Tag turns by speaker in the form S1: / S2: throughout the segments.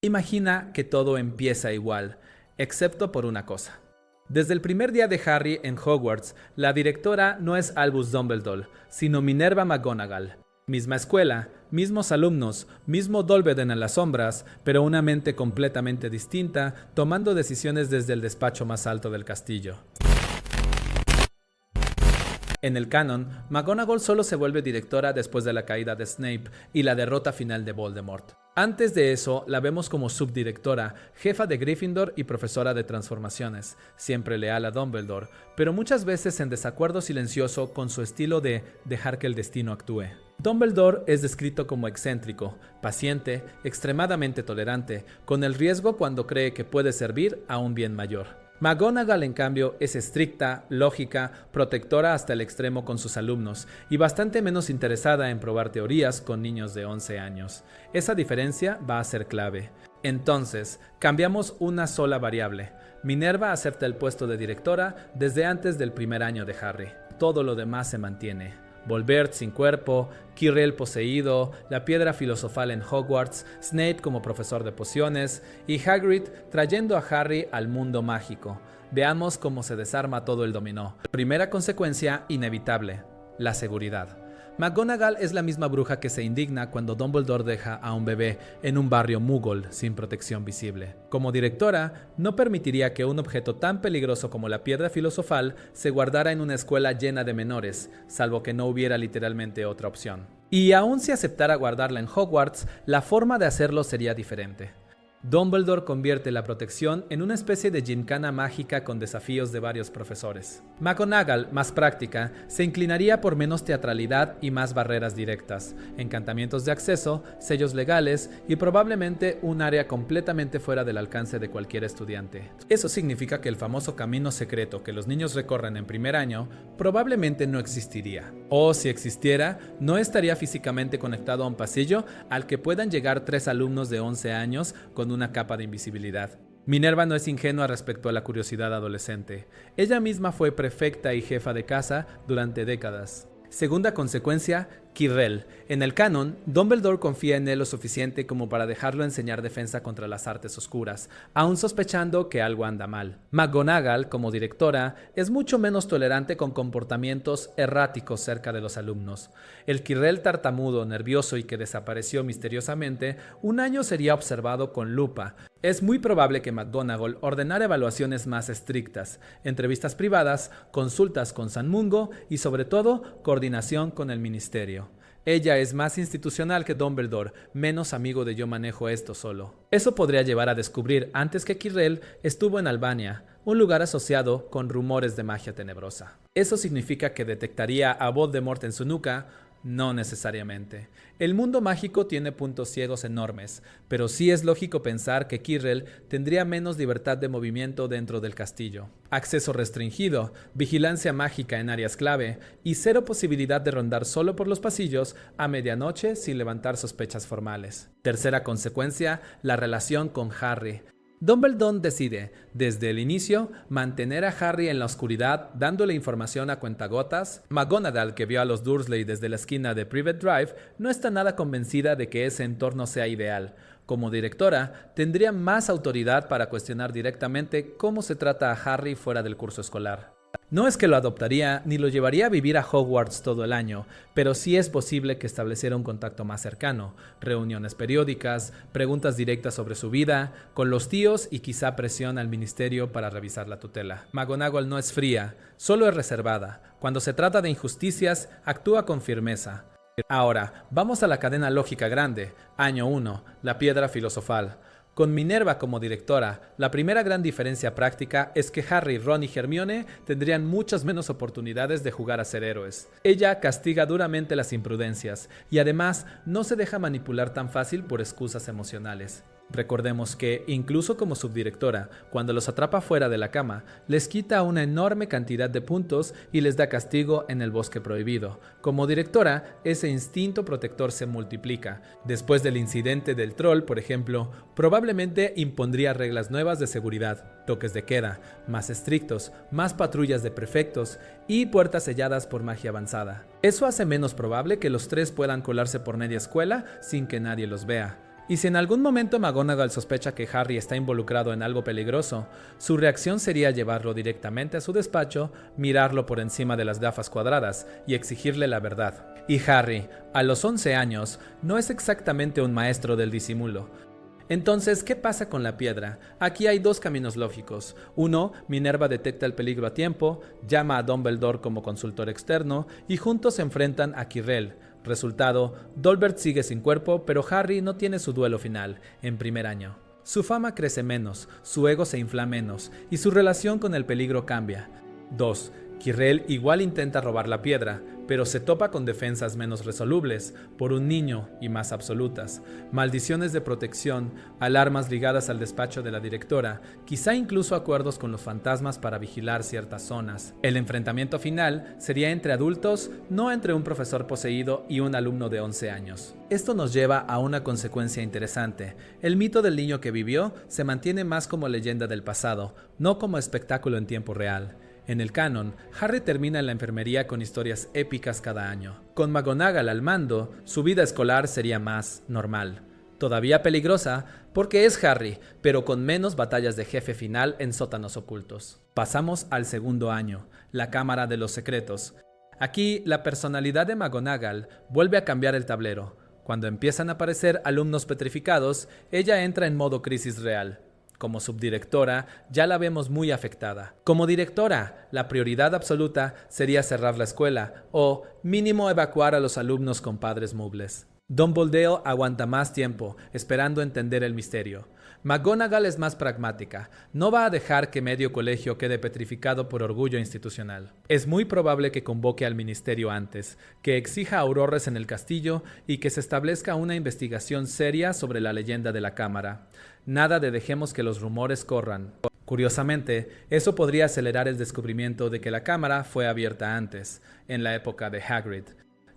S1: Imagina que todo empieza igual, excepto por una cosa. Desde el primer día de Harry en Hogwarts, la directora no es Albus Dumbledore, sino Minerva McGonagall. Misma escuela, mismos alumnos, mismo Dumbledore en las sombras, pero una mente completamente distinta, tomando decisiones desde el despacho más alto del castillo. En el canon, McGonagall solo se vuelve directora después de la caída de Snape y la derrota final de Voldemort. Antes de eso, la vemos como subdirectora, jefa de Gryffindor y profesora de transformaciones, siempre leal a Dumbledore, pero muchas veces en desacuerdo silencioso con su estilo de dejar que el destino actúe. Dumbledore es descrito como excéntrico, paciente, extremadamente tolerante, con el riesgo cuando cree que puede servir a un bien mayor. McGonagall, en cambio, es estricta, lógica, protectora hasta el extremo con sus alumnos y bastante menos interesada en probar teorías con niños de 11 años. Esa diferencia va a ser clave. Entonces, cambiamos una sola variable. Minerva acepta el puesto de directora desde antes del primer año de Harry. Todo lo demás se mantiene. Volbert sin cuerpo, Quirrell poseído, la piedra filosofal en Hogwarts, Snape como profesor de pociones y Hagrid trayendo a Harry al mundo mágico. Veamos cómo se desarma todo el dominó. Primera consecuencia inevitable, la seguridad. McGonagall es la misma bruja que se indigna cuando Dumbledore deja a un bebé en un barrio Muggle sin protección visible. Como directora, no permitiría que un objeto tan peligroso como la piedra filosofal se guardara en una escuela llena de menores, salvo que no hubiera literalmente otra opción. Y aun si aceptara guardarla en Hogwarts, la forma de hacerlo sería diferente. Dumbledore convierte la protección en una especie de gincana mágica con desafíos de varios profesores. McGonagall, más práctica, se inclinaría por menos teatralidad y más barreras directas, encantamientos de acceso, sellos legales y probablemente un área completamente fuera del alcance de cualquier estudiante. Eso significa que el famoso camino secreto que los niños recorren en primer año probablemente no existiría. O si existiera, no estaría físicamente conectado a un pasillo al que puedan llegar 3 alumnos de 11 años con una capa de invisibilidad. Minerva no es ingenua respecto a la curiosidad adolescente. Ella misma fue prefecta y jefa de casa durante décadas. Segunda consecuencia, Quirrell. En el canon, Dumbledore confía en él lo suficiente como para dejarlo enseñar defensa contra las artes oscuras, aún sospechando que algo anda mal. McGonagall, como directora, es mucho menos tolerante con comportamientos erráticos cerca de los alumnos. El Quirrell tartamudo, nervioso y que desapareció misteriosamente, un año sería observado con lupa. Es muy probable que McGonagall ordenara evaluaciones más estrictas, entrevistas privadas, consultas con San Mungo y sobre todo, coordinación con el ministerio. Ella es más institucional que Dumbledore, menos amigo de yo manejo esto solo. Eso podría llevar a descubrir antes que Quirrell estuvo en Albania, un lugar asociado con rumores de magia tenebrosa. Eso significa que detectaría a Voldemort en su nuca. No necesariamente. El mundo mágico tiene puntos ciegos enormes, pero sí es lógico pensar que Quirrell tendría menos libertad de movimiento dentro del castillo. Acceso restringido, vigilancia mágica en áreas clave y cero posibilidad de rondar solo por los pasillos a medianoche sin levantar sospechas formales. Tercera consecuencia, la relación con Harry. Dumbledore decide, desde el inicio, mantener a Harry en la oscuridad dándole información a cuentagotas. McGonagall, que vio a los Dursley desde la esquina de Privet Drive, no está nada convencida de que ese entorno sea ideal. Como directora, tendría más autoridad para cuestionar directamente cómo se trata a Harry fuera del curso escolar. No es que lo adoptaría ni lo llevaría a vivir a Hogwarts todo el año, pero sí es posible que estableciera un contacto más cercano, reuniones periódicas, preguntas directas sobre su vida, con los tíos y quizá presión al ministerio para revisar la tutela. McGonagall no es fría, solo es reservada. Cuando se trata de injusticias, actúa con firmeza. Ahora, vamos a la cadena lógica grande. Año 1, la piedra filosofal. Con Minerva como directora, la primera gran diferencia práctica es que Harry, Ron y Hermione tendrían muchas menos oportunidades de jugar a ser héroes. Ella castiga duramente las imprudencias y además no se deja manipular tan fácil por excusas emocionales. Recordemos que, incluso como subdirectora, cuando los atrapa fuera de la cama, les quita una enorme cantidad de puntos y les da castigo en el bosque prohibido. Como directora, ese instinto protector se multiplica. Después del incidente del troll, por ejemplo, probablemente impondría reglas nuevas de seguridad, toques de queda, más estrictos, más patrullas de prefectos y puertas selladas por magia avanzada. Eso hace menos probable que los 3 puedan colarse por media escuela sin que nadie los vea. Y si en algún momento McGonagall sospecha que Harry está involucrado en algo peligroso, su reacción sería llevarlo directamente a su despacho, mirarlo por encima de las gafas cuadradas y exigirle la verdad. Y Harry, a los 11 años, no es exactamente un maestro del disimulo. Entonces, ¿qué pasa con la piedra? Aquí hay dos caminos lógicos. Uno, Minerva detecta el peligro a tiempo, llama a Dumbledore como consultor externo y juntos se enfrentan a Quirrell. Resultado, Dolbert sigue sin cuerpo, pero Harry no tiene su duelo final, en primer año. Su fama crece menos, su ego se infla menos y su relación con el peligro cambia. 2. Quirrell igual intenta robar la piedra, pero se topa con defensas menos resolubles, por un niño y más absolutas, maldiciones de protección, alarmas ligadas al despacho de la directora, quizá incluso acuerdos con los fantasmas para vigilar ciertas zonas. El enfrentamiento final sería entre adultos, no entre un profesor poseído y un alumno de 11 años. Esto nos lleva a una consecuencia interesante. El mito del niño que vivió se mantiene más como leyenda del pasado, no como espectáculo en tiempo real. En el canon, Harry termina en la enfermería con historias épicas cada año. Con McGonagall al mando, su vida escolar sería más normal. Todavía peligrosa, porque es Harry, pero con menos batallas de jefe final en sótanos ocultos. Pasamos al segundo año, la Cámara de los Secretos. Aquí, la personalidad de McGonagall vuelve a cambiar el tablero. Cuando empiezan a aparecer alumnos petrificados, ella entra en modo crisis real. Como subdirectora, ya la vemos muy afectada. Como directora, la prioridad absoluta sería cerrar la escuela o, mínimo, evacuar a los alumnos con padres mubles. Dumbledore aguanta más tiempo, esperando entender el misterio. McGonagall es más pragmática. No va a dejar que medio colegio quede petrificado por orgullo institucional. Es muy probable que convoque al ministerio antes, que exija aurores en el castillo y que se establezca una investigación seria sobre la leyenda de la cámara. Nada de dejemos que los rumores corran. Curiosamente, eso podría acelerar el descubrimiento de que la cámara fue abierta antes, en la época de Hagrid.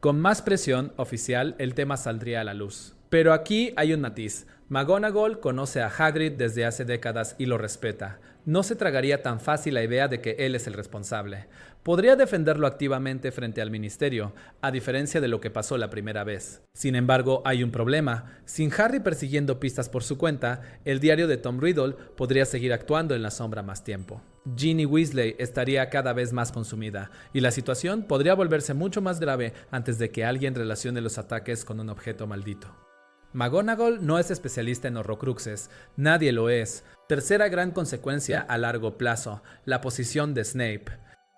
S1: Con más presión oficial, el tema saldría a la luz. Pero aquí hay un matiz. McGonagall conoce a Hagrid desde hace décadas y lo respeta. No se tragaría tan fácil la idea de que él es el responsable. Podría defenderlo activamente frente al ministerio, a diferencia de lo que pasó la primera vez. Sin embargo, hay un problema. Sin Harry persiguiendo pistas por su cuenta, el diario de Tom Riddle podría seguir actuando en la sombra más tiempo. Ginny Weasley estaría cada vez más consumida, y la situación podría volverse mucho más grave antes de que alguien relacione los ataques con un objeto maldito. McGonagall no es especialista en horrocruxes, nadie lo es. Tercera gran consecuencia a largo plazo, la posición de Snape.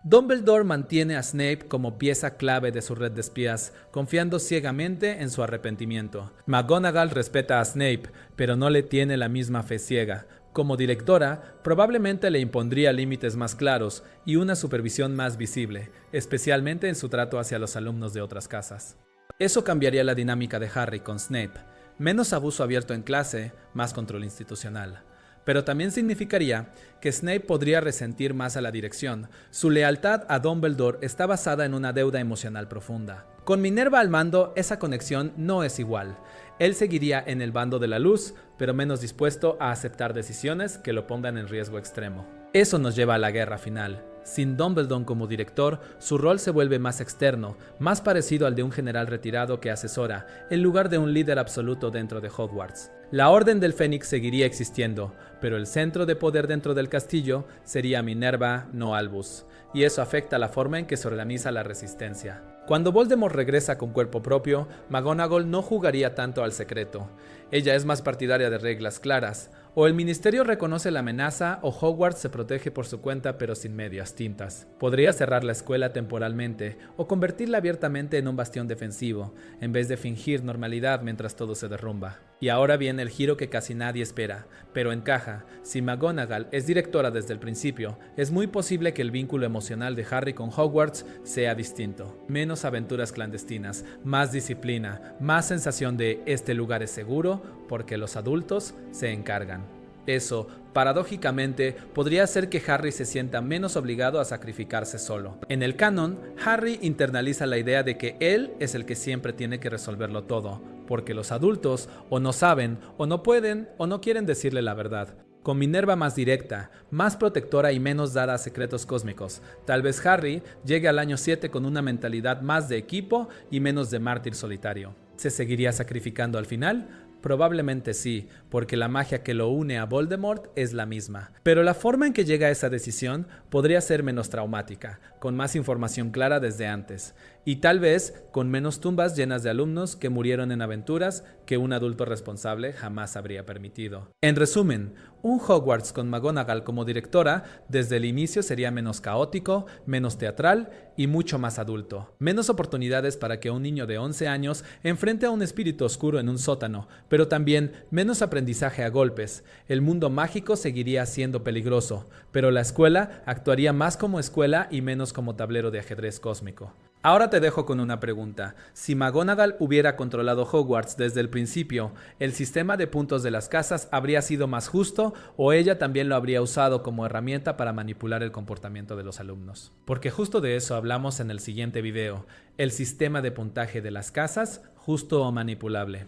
S1: Dumbledore mantiene a Snape como pieza clave de su red de espías, confiando ciegamente en su arrepentimiento. McGonagall respeta a Snape, pero no le tiene la misma fe ciega. Como directora, probablemente le impondría límites más claros y una supervisión más visible, especialmente en su trato hacia los alumnos de otras casas. Eso cambiaría la dinámica de Harry con Snape. Menos abuso abierto en clase, más control institucional. Pero también significaría que Snape podría resentir más a la dirección. Su lealtad a Dumbledore está basada en una deuda emocional profunda. Con Minerva al mando, esa conexión no es igual. Él seguiría en el bando de la luz, pero menos dispuesto a aceptar decisiones que lo pongan en riesgo extremo. Eso nos lleva a la guerra final. Sin Dumbledore como director, su rol se vuelve más externo, más parecido al de un general retirado que asesora, en lugar de un líder absoluto dentro de Hogwarts. La Orden del Fénix seguiría existiendo, pero el centro de poder dentro del castillo sería Minerva, no Albus, y eso afecta la forma en que se organiza la resistencia. Cuando Voldemort regresa con cuerpo propio, McGonagall no jugaría tanto al secreto. Ella es más partidaria de reglas claras. O el ministerio reconoce la amenaza o Hogwarts se protege por su cuenta pero sin medias tintas. Podría cerrar la escuela temporalmente o convertirla abiertamente en un bastión defensivo, en vez de fingir normalidad mientras todo se derrumba. Y ahora viene el giro que casi nadie espera, pero encaja. Si McGonagall es directora desde el principio, es muy posible que el vínculo emocional de Harry con Hogwarts sea distinto. Menos aventuras clandestinas, más disciplina, más sensación de este lugar es seguro porque los adultos se encargan. Eso, paradójicamente, podría hacer que Harry se sienta menos obligado a sacrificarse solo. En el canon, Harry internaliza la idea de que él es el que siempre tiene que resolverlo todo, porque los adultos o no saben, o no pueden, o no quieren decirle la verdad. Con Minerva más directa, más protectora y menos dada a secretos cósmicos, tal vez Harry llegue al año 7 con una mentalidad más de equipo y menos de mártir solitario. ¿Se seguiría sacrificando al final? Probablemente sí, porque la magia que lo une a Voldemort es la misma. Pero la forma en que llega a esa decisión podría ser menos traumática, con más información clara desde antes, y tal vez con menos tumbas llenas de alumnos que murieron en aventuras que un adulto responsable jamás habría permitido. En resumen, un Hogwarts con McGonagall como directora desde el inicio sería menos caótico, menos teatral y mucho más adulto. Menos oportunidades para que un niño de 11 años enfrente a un espíritu oscuro en un sótano, pero también menos aprendizaje a golpes. El mundo mágico seguiría siendo peligroso, pero la escuela actuaría más como escuela y menos como tablero de ajedrez cósmico. Ahora te dejo con una pregunta. Si McGonagall hubiera controlado Hogwarts desde el principio, ¿el sistema de puntos de las casas habría sido más justo o ella también lo habría usado como herramienta para manipular el comportamiento de los alumnos? Porque justo de eso hablamos en el siguiente video. El sistema de puntaje de las casas, justo o manipulable.